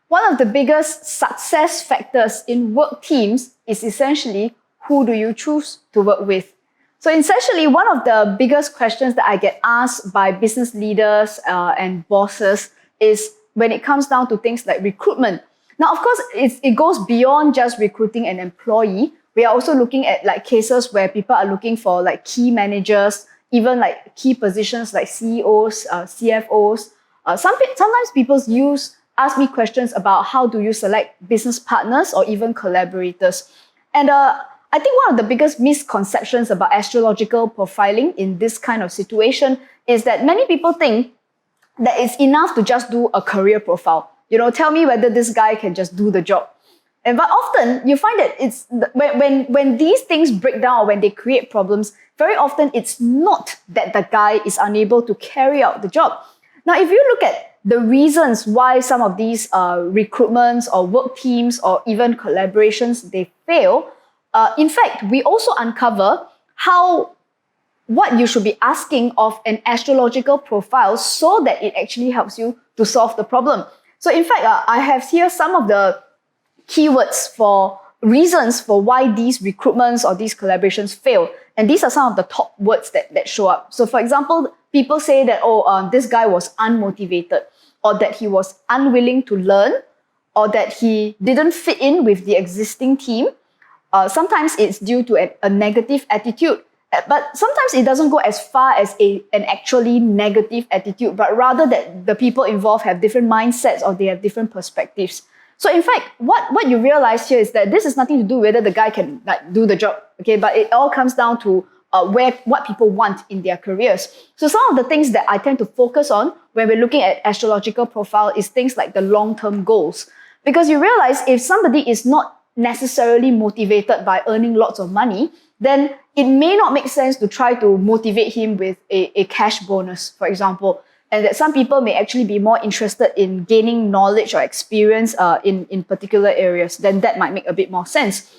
one of the biggest success factors in work teams is essentially who do you choose to work with. So essentially, one of the biggest questions that I get asked by business leaders and bosses is when it comes down to things like recruitment. Now, of course, it goes beyond just recruiting an employee. We are also looking at like cases where people are looking for like key managers, even like key positions like CEOs, CFOs. Sometimes people ask me questions about how do you select business partners or even collaborators. And I think one of the biggest misconceptions about astrological profiling in this kind of situation is that many people think that it's enough to just do a career profile. Tell me whether this guy can just do the job. But often you find that it's when these things break down or when they create problems, very often it's not that the guy is unable to carry out the job. Now, if you look at the reasons why some of these recruitments or work teams or even collaborations, they fail, in fact, we also uncover what you should be asking of an astrological profile so that it actually helps you to solve the problem. So in fact, I have here some of the keywords for reasons for why these recruitments or these collaborations fail. And these are some of the top words that show up. So for example, people say that, this guy was unmotivated, or that he was unwilling to learn, or that he didn't fit in with the existing team. Sometimes it's due to a negative attitude, but sometimes it doesn't go as far as an actually negative attitude, but rather that the people involved have different mindsets or they have different perspectives. So in fact, what you realize here is that this has nothing to do whether the guy can do the job, okay? But it all comes down to what people want in their careers. So some of the things that I tend to focus on when we're looking at astrological profile is things like the long-term goals. Because you realize if somebody is not necessarily motivated by earning lots of money, then it may not make sense to try to motivate him with a cash bonus, for example. And that some people may actually be more interested in gaining knowledge or experience in particular areas, then that might make a bit more sense.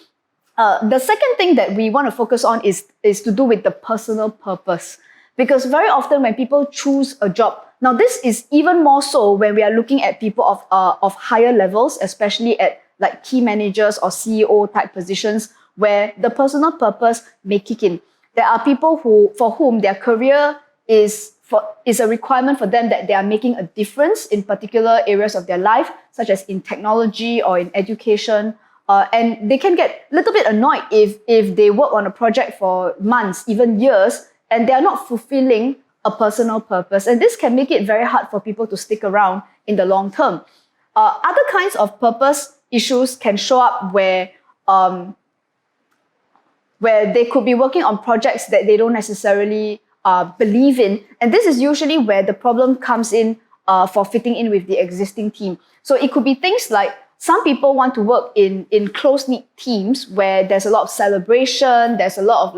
The second thing that we want to focus on is to do with the personal purpose. Because very often when people choose a job, now this is even more so when we are looking at people of higher levels, especially at like key managers or CEO type positions, where the personal purpose may kick in. There are people for whom their career is a requirement for them, that they are making a difference in particular areas of their life, such as in technology or in education. And they can get a little bit annoyed if they work on a project for months, even years, and they are not fulfilling a personal purpose. And this can make it very hard for people to stick around in the long term. Other kinds of purpose issues can show up where they could be working on projects that they don't necessarily believe in. And this is usually where the problem comes in for fitting in with the existing team. So it could be things like some people want to work in close-knit teams where there's a lot of celebration, there's a lot of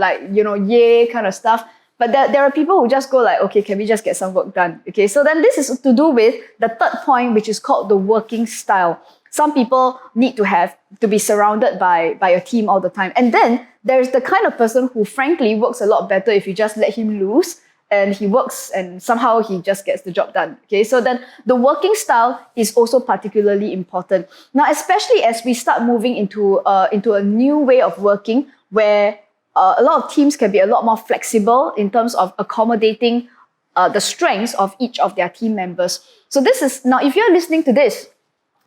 yay kind of stuff. But there are people who just go like, okay, can we just get some work done? Okay, so then this is to do with the third point, which is called the working style. Some people need to be surrounded by a team all the time. And then there's the kind of person who frankly works a lot better if you just let him loose and he works and somehow he just gets the job done. Okay, so then the working style is also particularly important. Now, especially as we start moving into a new way of working where a lot of teams can be a lot more flexible in terms of accommodating the strengths of each of their team members. So this is, now if you're listening to this,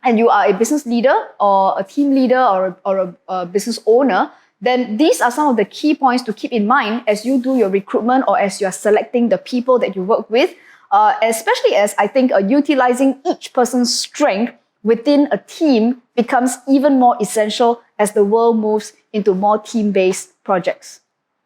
and you are a business leader or a team leader or a business owner, then these are some of the key points to keep in mind as you do your recruitment or as you are selecting the people that you work with, especially as I think utilizing each person's strength within a team becomes even more essential as the world moves into more team-based projects.